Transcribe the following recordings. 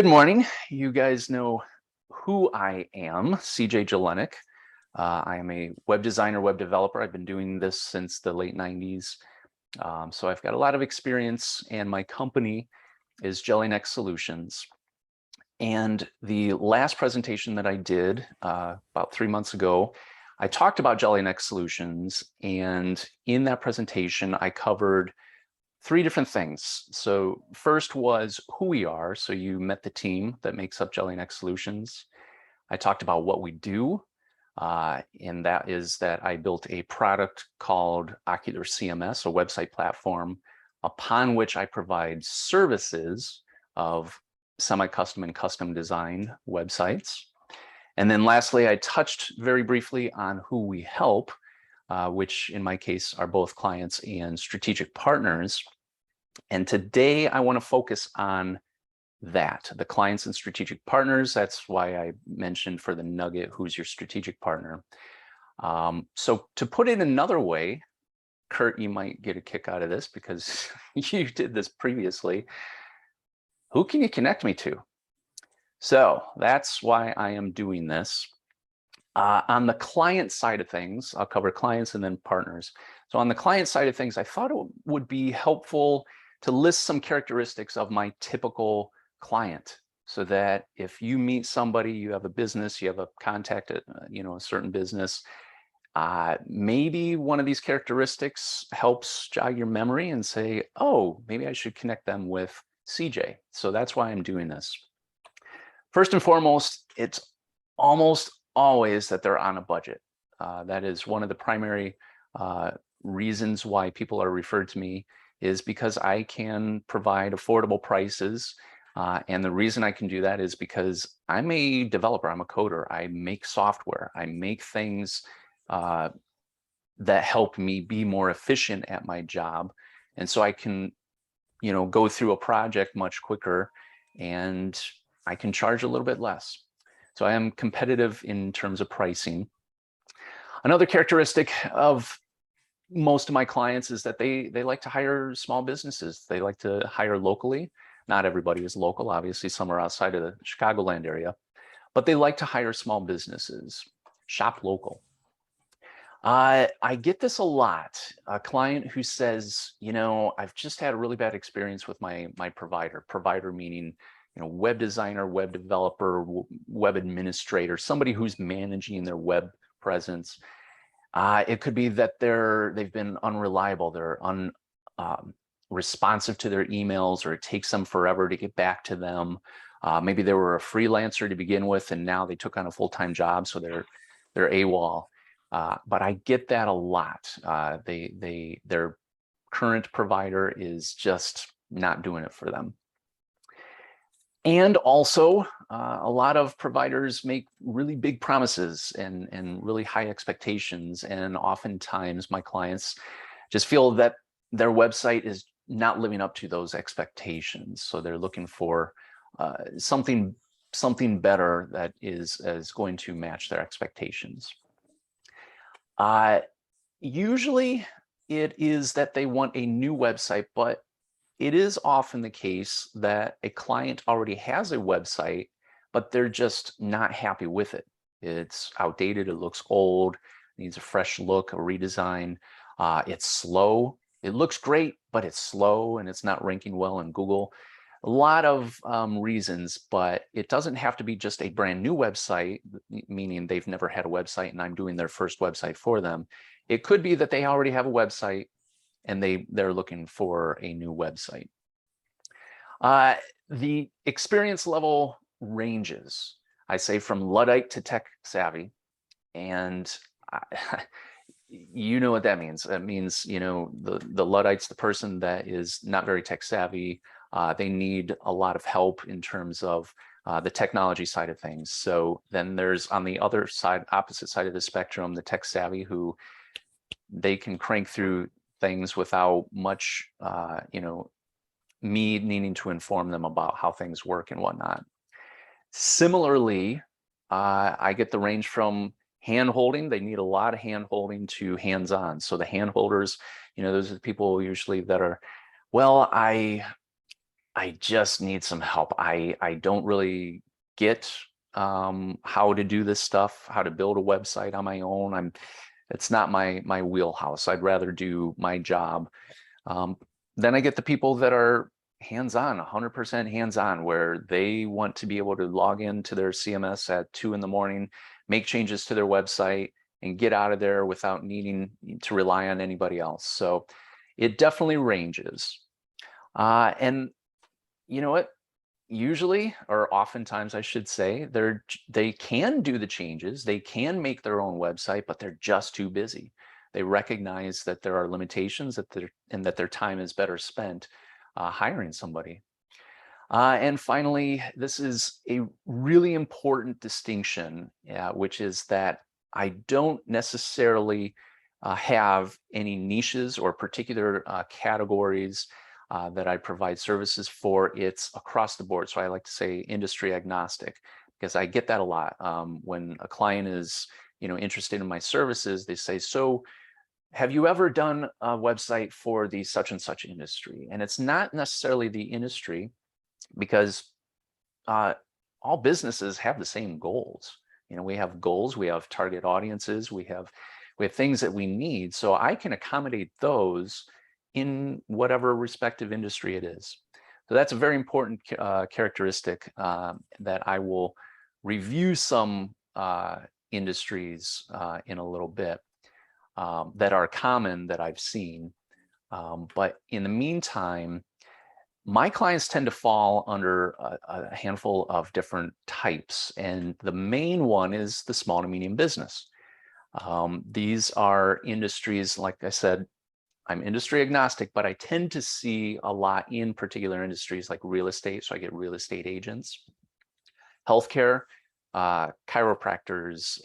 Good morning. You guys know who I am, CJ JellyNeck. I am a web designer, web developer. I've been doing this since the late 90s. So I've got a lot of experience, and my company is JellyNeck Solutions. And the last presentation that I did about 3 months ago, I talked about JellyNeck Solutions, and in that presentation, I covered 3 different things. So first was who we are. So you met the team that makes up JellyNeck Solutions. I talked about what we do, and that is that I built a product called Ocular CMS, a website platform, upon which I provide services of semi-custom and custom design websites. And then lastly, I touched very briefly on who we help, which in my case are both clients and strategic partners. And today I want to focus on that, the clients and strategic partners. That's why I mentioned for the nugget, who's your strategic partner. So to put it another way, Kurt, you might get a kick out of this because you did this previously. Who can you connect me to? So that's why I am doing this. On the client side of things, I'll cover clients and then partners. So on the client side of things, I thought it would be helpful to list some characteristics of my typical client, so that if you meet somebody, you have a business, you have a contact at a certain business, maybe one of these characteristics helps jog your memory and say, oh, maybe I should connect them with CJ. So that's why I'm doing this. First and foremost, it's almost always that they're on a budget. That is one of the primary reasons why people are referred to me, is because I can provide affordable prices. And the reason I can do that is because I'm a developer, I'm a coder, I make software, I make things that help me be more efficient at my job. And so I can, go through a project much quicker, and I can charge a little bit less. So I am competitive in terms of pricing. Another characteristic of most of my clients is that they like to hire small businesses. They like to hire locally. Not everybody is local, obviously some are outside of the Chicagoland area, but they like to hire small businesses, shop local. I get this a lot, a client who says, I've just had a really bad experience with my provider meaning, web designer, web developer, web administrator, somebody who's managing their web presence. It could be that they've been unreliable, they're responsive to their emails, or it takes them forever to get back to them. Maybe they were a freelancer to begin with, and now they took on a full-time job, so they're AWOL. But I get that a lot. Their current provider is just not doing it for them. And also, a lot of providers make really big promises and really high expectations. And oftentimes my clients just feel that their website is not living up to those expectations. So they're looking for something better that is going to match their expectations. Usually it is that they want a new website, but it is often the case that a client already has a website, but they're just not happy with it. It's outdated, it looks old, needs a fresh look, a redesign. It's slow. It looks great, but it's slow and it's not ranking well in Google. A lot of reasons, but it doesn't have to be just a brand new website, meaning they've never had a website and I'm doing their first website for them. It could be that they already have a website and they're looking for a new website. The experience level ranges, I say, from Luddite to tech savvy. And you know what that means. That means, the Luddite's the person that is not very tech savvy. They need a lot of help in terms of the technology side of things. So then there's, on the other side, opposite side of the spectrum, the tech savvy, who they can crank through things without much, me needing to inform them about how things work and whatnot. Similarly, I get the range from hand-holding. They need a lot of hand-holding to hands-on. So the hand-holders, those are the people usually that are, well, I I just need some help. I don't really get how to do this stuff, how to build a website on my own. It's not my wheelhouse. I'd rather do my job. Um, then I get the people that are hands-on, 100% hands-on, where they want to be able to log into their CMS at 2 in the morning, make changes to their website, and get out of there without needing to rely on anybody else. So it definitely ranges. And you know what? Usually, or oftentimes I should say, they can do the changes, they can make their own website, but they're just too busy. They recognize that there are limitations and that their time is better spent hiring somebody. And finally, this is a really important distinction, which is that I don't necessarily have any niches or particular categories that I provide services for. It's across the board. So I like to say industry agnostic, because I get that a lot. When a client is, interested in my services, they say, so have you ever done a website for the such and such industry? And it's not necessarily the industry, because all businesses have the same goals. We have goals, we have target audiences, we have things that we need. So I can accommodate those in whatever respective industry it is. So that's a very important characteristic that I will review some industries in a little bit that are common that I've seen. But in the meantime, my clients tend to fall under a handful of different types, and the main one is the small to medium business. These are industries, like I said, I'm industry agnostic, but I tend to see a lot in particular industries like real estate, so I get real estate agents, healthcare, chiropractors,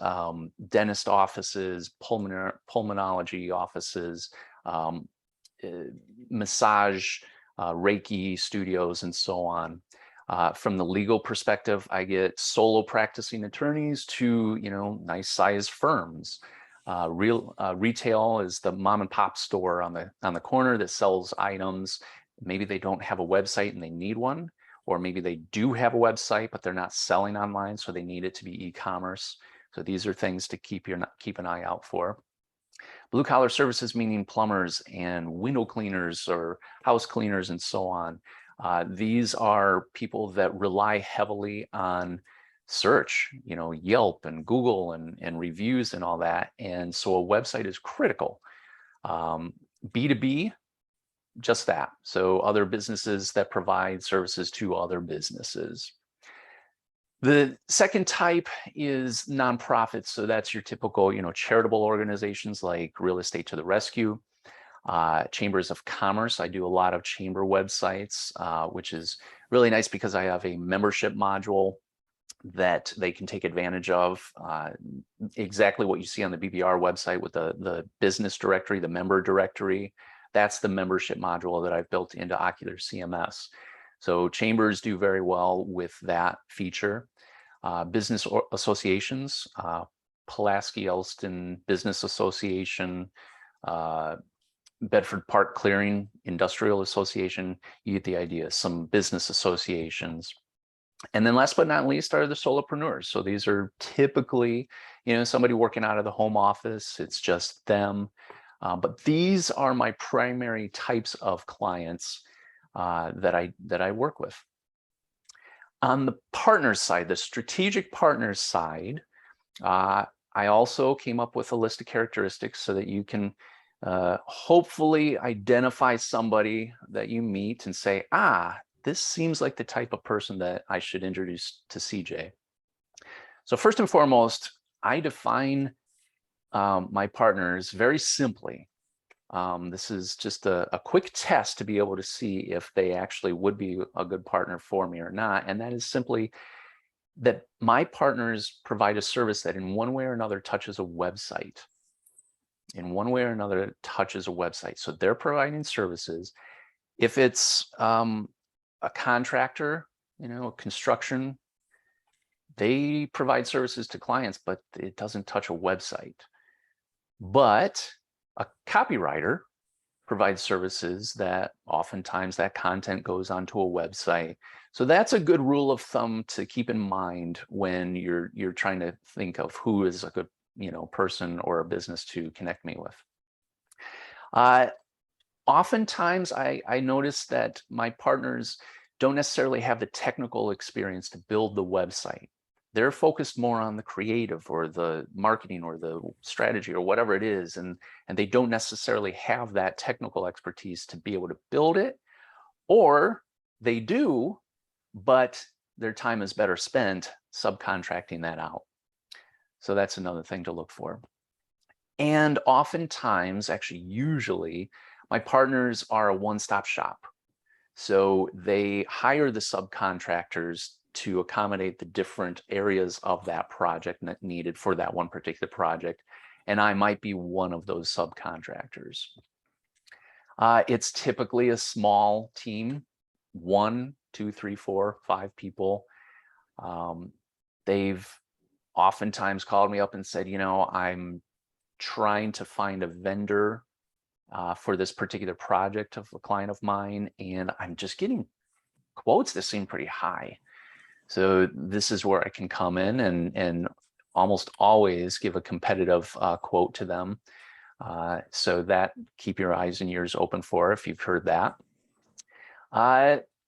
dentist offices, pulmonology offices, massage, Reiki studios, and so on. From the legal perspective, I get solo practicing attorneys to, nice sized firms. Retail is the mom and pop store on the corner that sells items. Maybe they don't have a website and they need one, or maybe they do have a website but they're not selling online, so they need it to be e-commerce. So these are things to keep an eye out for. Blue collar services, meaning plumbers and window cleaners or house cleaners and so on. These are people that rely heavily on search, Yelp and Google and reviews and all that. And so a website is critical. B2B, just that. So other businesses that provide services to other businesses. The second type is nonprofits. So that's your typical, charitable organizations like Real Estate to the Rescue, chambers of commerce. I do a lot of chamber websites, which is really nice because I have a membership module that they can take advantage of. Exactly what you see on the BBR website with the business directory, the member directory. That's the membership module that I've built into Ocular CMS. So chambers do very well with that feature. Business associations, Pulaski Elston Business Association, Bedford Park Clearing Industrial Association, you get the idea, some business associations. And then last but not least are the solopreneurs. So these are typically, somebody working out of the home office, it's just them. But these are my primary types of clients that I work with. On the partner side, the strategic partners side, I also came up with a list of characteristics so that you can hopefully identify somebody that you meet and say, this seems like the type of person that I should introduce to CJ. So first and foremost, I define my partners very simply. This is just a quick test to be able to see if they actually would be a good partner for me or not. And that is simply that my partners provide a service that in one way or another touches a website. In one way or another, it touches a website. So they're providing services. If it's a contractor, construction, they provide services to clients, but it doesn't touch a website. But a copywriter provide services that oftentimes that content goes onto a website. So that's a good rule of thumb to keep in mind when you're trying to think of who is a good, person or a business to connect me with. Oftentimes I notice that my partners don't necessarily have the technical experience to build the website. They're focused more on the creative or the marketing or the strategy or whatever it is, and they don't necessarily have that technical expertise to be able to build it, or they do, but their time is better spent subcontracting that out. So that's another thing to look for. And oftentimes, actually usually, my partners are a one-stop shop. So they hire the subcontractors to accommodate the different areas of that project needed for that one particular project. And I might be one of those subcontractors. It's typically a small team, 1, 2, 3, 4, 5 people. They've oftentimes called me up and said, I'm trying to find a vendor for this particular project of a client of mine, and I'm just getting quotes that seem pretty high. So this is where I can come in and almost always give a competitive quote to them. So that keep your eyes and ears open for if you've heard that.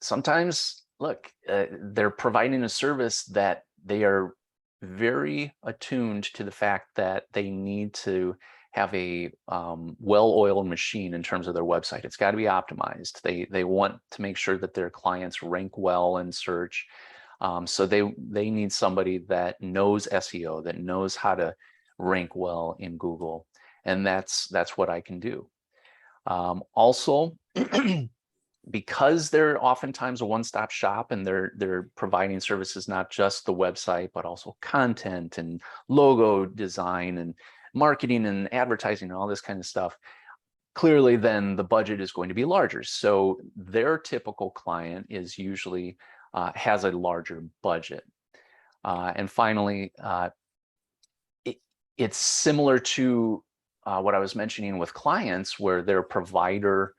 Sometimes, look, they're providing a service that they are very attuned to the fact that they need to have a well-oiled machine in terms of their website. It's got to be optimized. They want to make sure that their clients rank well in search. So they need somebody that knows SEO, that knows how to rank well in Google, and that's what I can do. Also, because they're oftentimes a one-stop shop and they're providing services, not just the website, but also content and logo design and marketing and advertising and all this kind of stuff, clearly then the budget is going to be larger. So their typical client is usually has a larger budget. And finally, it's similar to what I was mentioning with clients where their provider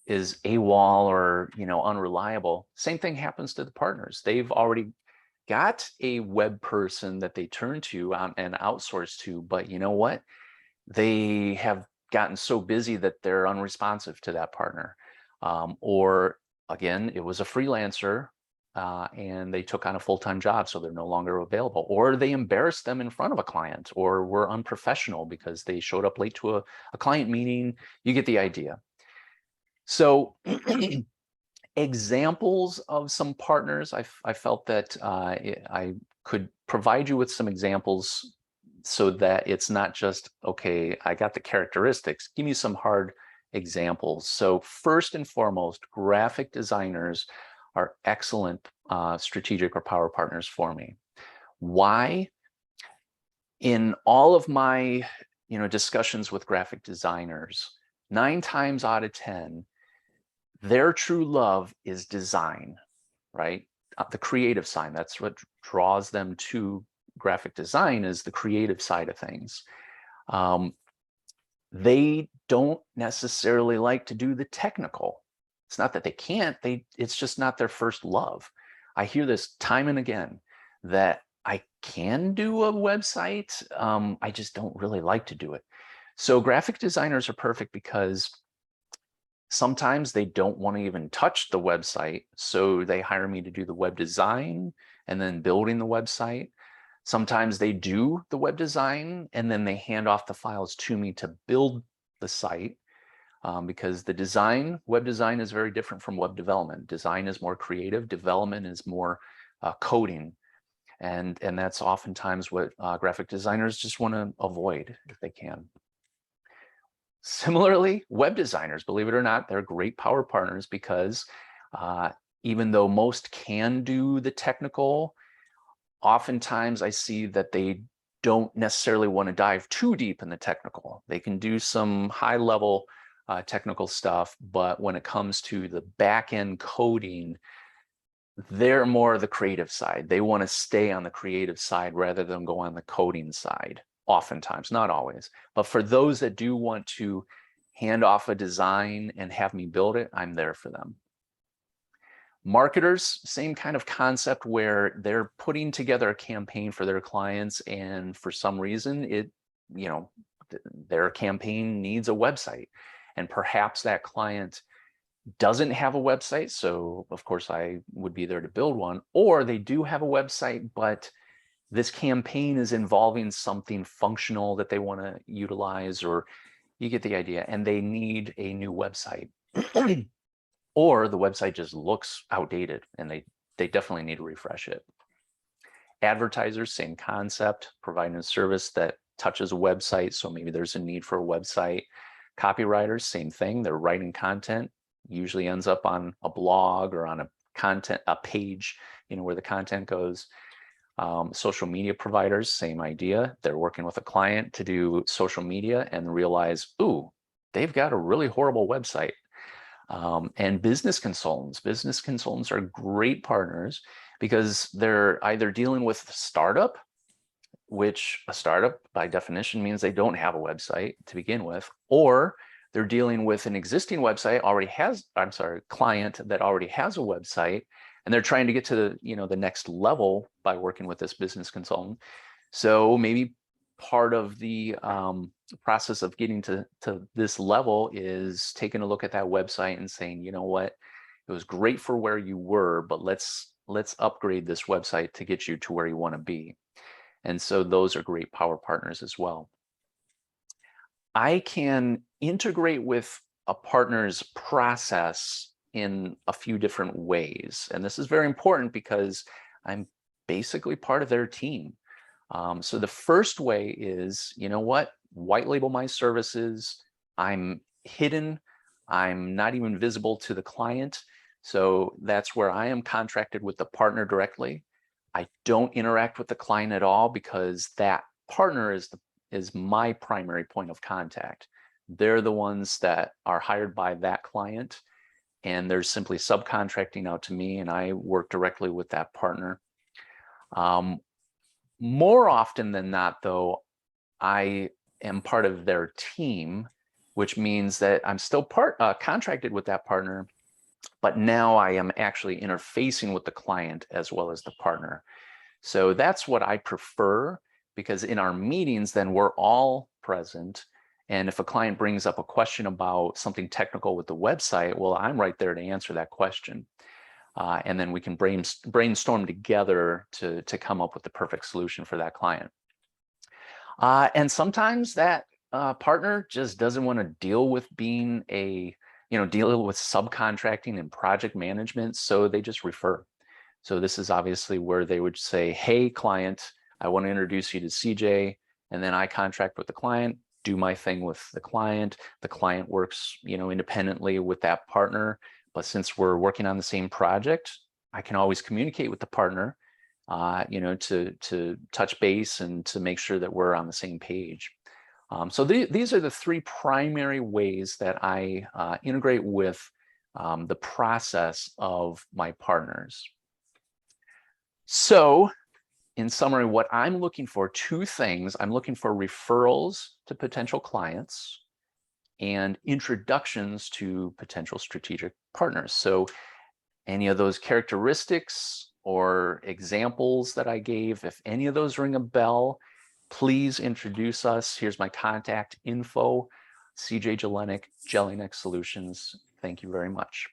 is AWOL or unreliable. Same thing happens to the partners. They've already got a web person that they turn to and outsource to, but you know what? They have gotten so busy that they're unresponsive to that partner. Or again, it was a freelancer and they took on a full-time job, so they're no longer available. Or they embarrassed them in front of a client or were unprofessional because they showed up late to a client meeting. You get the idea. So examples of some partners, I felt that I could provide you with some examples so that it's not just, okay, I got the characteristics, give me some hard examples. So first and foremost, graphic designers are excellent strategic or power partners for me. Why? In all of my discussions with graphic designers, 9 times out of 10, their true love is design, right? The creative side. That's what draws them to graphic design, is the creative side of things. They don't necessarily like to do the technical. It's not that they can't, it's just not their first love. I hear this time and again that I can do a website, I just don't really like to do it. So graphic designers are perfect because sometimes they don't want to even touch the website, so they hire me to do the web design and then building the website. Sometimes they do the web design and then they hand off the files to me to build the site, because the web design is very different from web development. Design is more creative, development is more coding. And that's oftentimes what graphic designers just want to avoid if they can. Similarly, web designers, believe it or not, they're great power partners because even though most can do the technical, oftentimes I see that they don't necessarily want to dive too deep in the technical. They can do some high-level technical stuff, but when it comes to the back-end coding, they're more the creative side. They want to stay on the creative side rather than go on the coding side. Oftentimes, not always, but for those that do want to hand off a design and have me build it, I'm there for them. Marketers, same kind of concept where they're putting together a campaign for their clients, and for some reason their campaign needs a website, and perhaps that client doesn't have a website, so of course I would be there to build one, or they do have a website, but this campaign is involving something functional that they want to utilize, or you get the idea, and they need a new website. Or the website just looks outdated and they definitely need to refresh it. Advertisers, same concept, providing a service that touches a website, so maybe there's a need for a website. Copywriters, same thing, they're writing content, usually ends up on a blog or on a page, where the content goes. Social media providers, same idea, they're working with a client to do social media and realize, ooh, they've got a really horrible website. And business consultants are great partners because they're either dealing with a startup, which a startup by definition means they don't have a website to begin with, or they're dealing with an existing website client that already has a website, and they're trying to get to the next level by working with this business consultant. So maybe part of the process of getting to this level is taking a look at that website and saying, you know what, it was great for where you were, but let's upgrade this website to get you to where you want to be. And so those are great power partners as well. I can integrate with a partner's process in a few different ways. And this is very important because I'm basically part of their team. So the first way is, white label my services. I'm hidden. I'm not even visible to the client. So that's where I am contracted with the partner directly. I don't interact with the client at all because that partner is my primary point of contact. They're the ones that are hired by that client, and they're simply subcontracting out to me, and I work directly with that partner. More often than not, though, I am part of their team, which means that I'm still contracted with that partner, but now I am actually interfacing with the client as well as the partner. So that's what I prefer, because in our meetings, then we're all present. And if a client brings up a question about something technical with the website, well, I'm right there to answer that question. And then we can brainstorm together to come up with the perfect solution for that client. And sometimes that partner just doesn't want to deal with being deal with subcontracting and project management, so they just refer. So this is obviously where they would say, hey, client, I want to introduce you to CJ, and then I contract with the client, do my thing with the client. The client works, independently with that partner. But since we're working on the same project, I can always communicate with the partner, to touch base and to make sure that we're on the same page. So these are the three primary ways that I integrate with the process of my partners. So in summary, what I'm looking for, two things. I'm looking for referrals to potential clients and introductions to potential strategic partners. So any of those characteristics or examples that I gave, if any of those ring a bell, please introduce us. Here's my contact info, CJ JellyNeck, JellyNeck Solutions. Thank you very much.